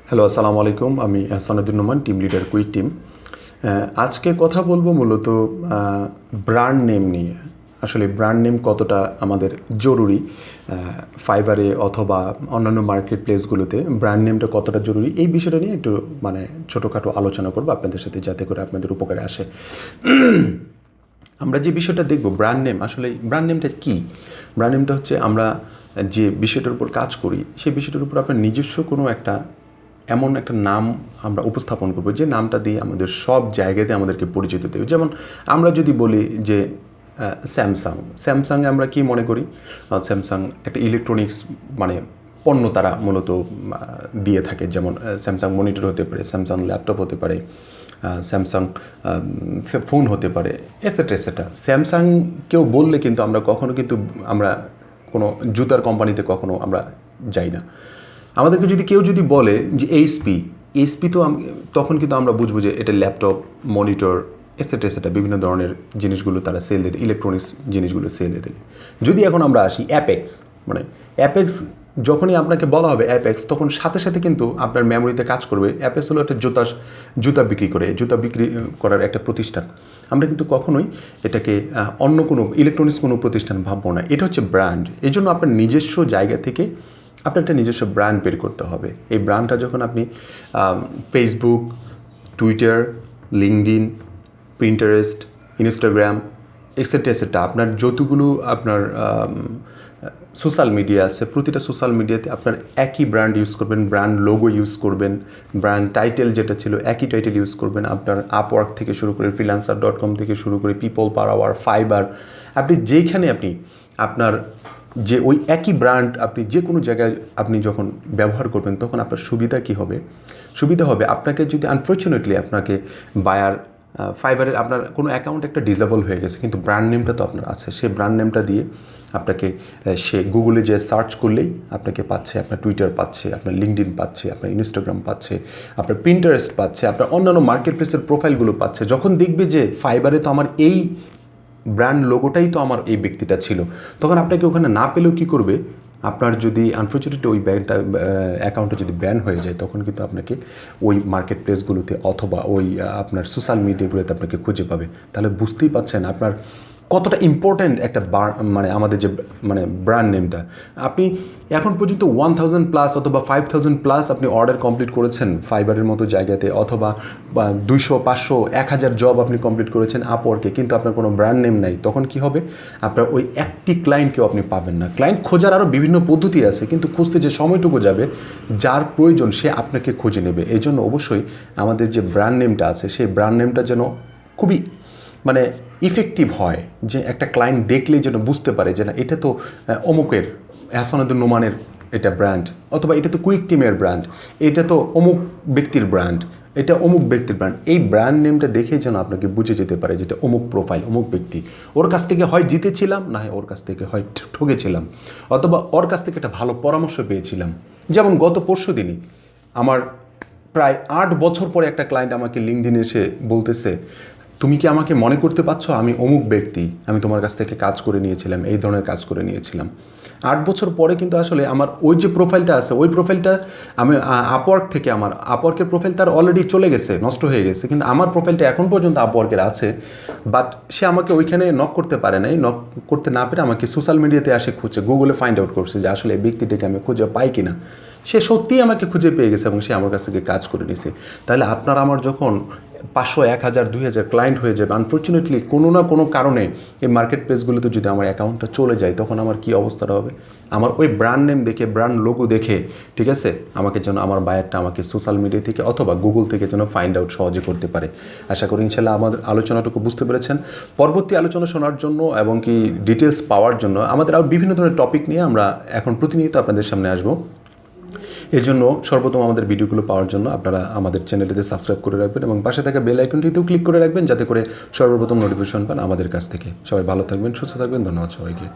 Hello, আসসালামু আলাইকুম। আমি Ahsan Noman, team leader, quick team. আজকে কথা বলবো মূলত ব্র্যান্ড নেম নিয়ে। আসলে ব্র্যান্ড নেম কতটা আমাদের জরুরি, ফাইবারে অথবা অন্যান্য মার্কেট প্লেসগুলোতে ব্র্যান্ড নেমটা কতটা জরুরি, এই বিষয়টা নিয়ে একটু ছোটোখাটো আলোচনা করবো আপনাদের সাথে, যাতে করে আপনাদের উপকারে আসে। আমরা যে বিষয়টা দেখব, ব্র্যান্ড নেম, আসলে ব্র্যান্ড নেমটা কী? ব্র্যান্ড নেমটা হচ্ছে আমরা যে বিষয়টার উপর কাজ করি, সেই বিষয়টার উপর আপনার নিজস্ব কোনো একটা এমন একটা নাম আমরা উপস্থাপন করবো, যে নামটা দিয়ে আমাদের সব জায়গাতে আমাদেরকে পরিচিত দেবে। যেমন আমরা যদি বলি যে স্যামসাংয়ে আমরা কি মনে করি? স্যামসাং একটা ইলেকট্রনিক্স পণ্য তারা মূলত দিয়ে থাকে। যেমন স্যামসাং মনিটর হতে পারে, স্যামসাং ল্যাপটপ হতে পারে, স্যামসাং ফোন হতে পারে, এসেট্রা এসেট্রা। স্যামসাং কেউ বললে কিন্তু আমরা কোনো জুতার কোম্পানিতে কখনো আমরা যাই না। আমাদেরকে কেউ যদি বলে যে এইচপি, তো তখন কিন্তু আমরা বুঝবো যে এটা ল্যাপটপ, মনিটর, এসেট্রা এসেট্রা বিভিন্ন ধরনের জিনিসগুলো তারা সেল দিতে, ইলেকট্রনিক্স জিনিসগুলো সেল দিতে। যদি এখন আমরা আসি অ্যাপেক্স, যখনই আপনাকে বলা হবে অ্যাপেক্স, তখন সাথে সাথে কিন্তু আপনার মেমোরিতে কাজ করবে। অ্যাপেক্স হলো একটা জুতা বিক্রি করার একটা প্রতিষ্ঠান। আমরা কিন্তু কখনোই এটাকে অন্য কোনো ইলেকট্রনিক্স কোনো প্রতিষ্ঠান ভাববো না। এটা হচ্ছে ব্র্যান্ড। এই জন্য আপনার নিজস্ব জায়গা থেকে আপনার একটা নিজস্ব ব্র্যান্ড বের করতে হবে। এই ব্র্যান্ডটা যখন আপনি Facebook, Twitter, LinkedIn, Pinterest, Instagram, etcetera আপনার যতগুলো আপনার সোশ্যাল মিডিয়া আছে, প্রতিটা সোশ্যাল মিডিয়াতে আপনার একই ব্র্যান্ড ইউজ করবেন, ব্র্যান্ড লোগো ইউজ করবেন, ব্র্যান্ড টাইটেল যেটা ছিল একই টাইটেল ইউজ করবেন। আপনার আপওয়ার্ক থেকে শুরু করে freelancer.com থেকে শুরু করে পিপল পার আওয়ার, ফাইবার, আপনি যেইখানে আপনার যে ওই একই ব্র্যান্ড আপনি যে কোনো জায়গায় আপনি যখন ব্যবহার করবেন, তখন আপনার সুবিধা কী হবে? সুবিধা হবে, আপনাকে যদি আনফর্চুনেটলি আপনাকে বায়ার ফাইবারের আপনার কোনো অ্যাকাউন্ট একটা ডিসেবল হয়ে গেছে, কিন্তু ব্র্যান্ড নেমটা তো আপনার আছে, সেই ব্র্যান্ড নেমটা দিয়ে আপনাকে সে গুগলে যে সার্চ করলেই আপনাকে পাচ্ছে, আপনার টুইটার পাচ্ছে, আপনার লিঙ্কডইন পাচ্ছে, আপনার ইনস্টাগ্রাম পাচ্ছে, আপনার পিন্টারেস্ট পাচ্ছে, আপনার অন্যান্য মার্কেট প্লেসের প্রোফাইলগুলো পাচ্ছে। যখন দেখবে যে ফাইবারে তো আমার এই ব্র্যান্ড লোগোটাই তো আমার এই ব্যক্তিটা ছিল, তখন আপনাকে ওখানে না পেলেও কী করবে? আপনার যদি আনফর্চুনেটলি ওই অ্যাকাউন্টটা যদি ব্যান হয়ে যায়, তখন কিন্তু আপনাকে ওই মার্কেট প্লেসগুলোতে অথবা ওই আপনার সোশ্যাল মিডিয়াগুলোতে আপনাকে খুঁজে পাবে। তাহলে বুঝতেই পারছেন আপনার কতটা ইম্পর্ট্যান্ট একটা আমাদের যে ব্র্যান্ড নেমটা। আপনি এখন পর্যন্ত 1000+ অথবা 5000+ আপনি অর্ডার কমপ্লিট করেছেন ফাইবারের মতো জায়গাতে, অথবা 200, 500, 1000 জব আপনি কমপ্লিট করেছেন আপওয়ার্কে, কিন্তু আপনার কোনো ব্র্যান্ড নেম নাই। তখন কি হবে? আপনার ওই একটি ক্লায়েন্টকেও আপনি পাবেন না। ক্লায়েন্ট খোঁজার আরও বিভিন্ন পদ্ধতি আছে, কিন্তু খুঁজতে যে সময়টুকু যাবে, যার প্রয়োজন সে আপনাকে খুঁজে নেবে। এই জন্য অবশ্যই আমাদের যে ব্র্যান্ড নেমটা আছে, সেই ব্র্যান্ড নেমটা যেন খুবই ইফেক্টিভ হয়, যে একটা ক্লায়েন্ট দেখলেই যেন বুঝতে পারে যে না, এটা তো অমুকের, আহসান নোমানের এটা ব্র্যান্ড, অথবা এটা তো কুইক টিমের ব্র্যান্ড, এটা তো অমুক ব্যক্তির ব্র্যান্ড, এটা অমুক ব্যক্তির ব্র্যান্ড। এই ব্র্যান্ড নেমটা দেখেই যেন আপনাকে বুঝে যেতে পারে যেটা অমুক প্রোফাইল, অমুক ব্যক্তি। ওর কাছ থেকে হয় জিতেছিলাম, না হয় ওর কাছ থেকে হয় ঠকেছিলাম, অথবা ওর কাছ থেকে একটা ভালো পরামর্শ পেয়েছিলাম। যেমন গত পরশু দিনই আমার প্রায় 8 বছর পরে একটা ক্লায়েন্ট আমাকে লিঙ্কডইনে এসে বলতেছে, তুমি কি আমাকে মনে করতে পারছো? আমি অমুক ব্যক্তি, আমি তোমার কাছ থেকে কাজ করে নিয়েছিলাম, এই ধরনের কাজ করে নিয়েছিলাম। 8 বছর পরে কিন্তু আসলে আমার ওই যে প্রোফাইলটা আছে, ওই প্রোফাইলটা আমি আপওয়ার্কের প্রোফাইল তার অলরেডি চলে গেছে, নষ্ট হয়ে গেছে, কিন্তু আমার প্রোফাইলটা এখন পর্যন্ত আপওয়ার্কের আছে। বাট সে আমাকে ওইখানে নক করতে পারে নাই। নক করতে না পেরে আমাকে সোশ্যাল মিডিয়াতে আসে খুঁজছে, গুগলে ফাইন্ড আউট করছে যে আসলে এই ব্যক্তিটাকে আমি খুঁজে পাই কিনা। সে সত্যিই আমাকে খুঁজে পেয়ে গেছে এবং সে আমার কাছ থেকে কাজ করে নিয়েছে। তাহলে আপনার আমার যখন 500, 1000, 2000 ক্লায়েন্ট হয়ে যাবে, আনফর্চুনেটলি কোনো না কোনো কারণে এই মার্কেট প্লেসগুলোতে যদি আমার অ্যাকাউন্টটা চলে যায়, তখন আমার কী অবস্থাটা হবে? আমার ওই ব্র্যান্ড নেম দেখে, ব্র্যান্ড লোগো দেখে, ঠিক আছে, আমাকে যেন আমার বায়ারটা আমাকে সোশ্যাল মিডিয়া থেকে অথবা গুগল থেকে যেন ফাইন্ড আউট সহজে করতে পারে। আশা করি ইনশাল্লাহ আমাদের আলোচনাটুকু বুঝতে পেরেছেন। পরবর্তী আলোচনা শোনার জন্য এবং কি ডিটেলস পাওয়ার জন্য আমাদের আরও বিভিন্ন ধরনের টপিক নিয়ে আমরা এখন প্রতিনিয়ত আপনাদের সামনে আসবো। এর জন্য সর্বপ্রথম আমাদের ভিডিওগুলো পাওয়ার জন্য আপনারা আমাদের চ্যানেলটিতে সাবস্ক্রাইব করে রাখবেন এবং পাশে থাকা বেল আইকনটিতেও ক্লিক করে রাখবেন, যাতে করে সর্বপ্রথম নোটিফিকেশন পান আমাদের কাছ থেকে। সবাই ভালো থাকবেন, সুস্থ থাকবেন। ধন্যবাদ সবাইকে।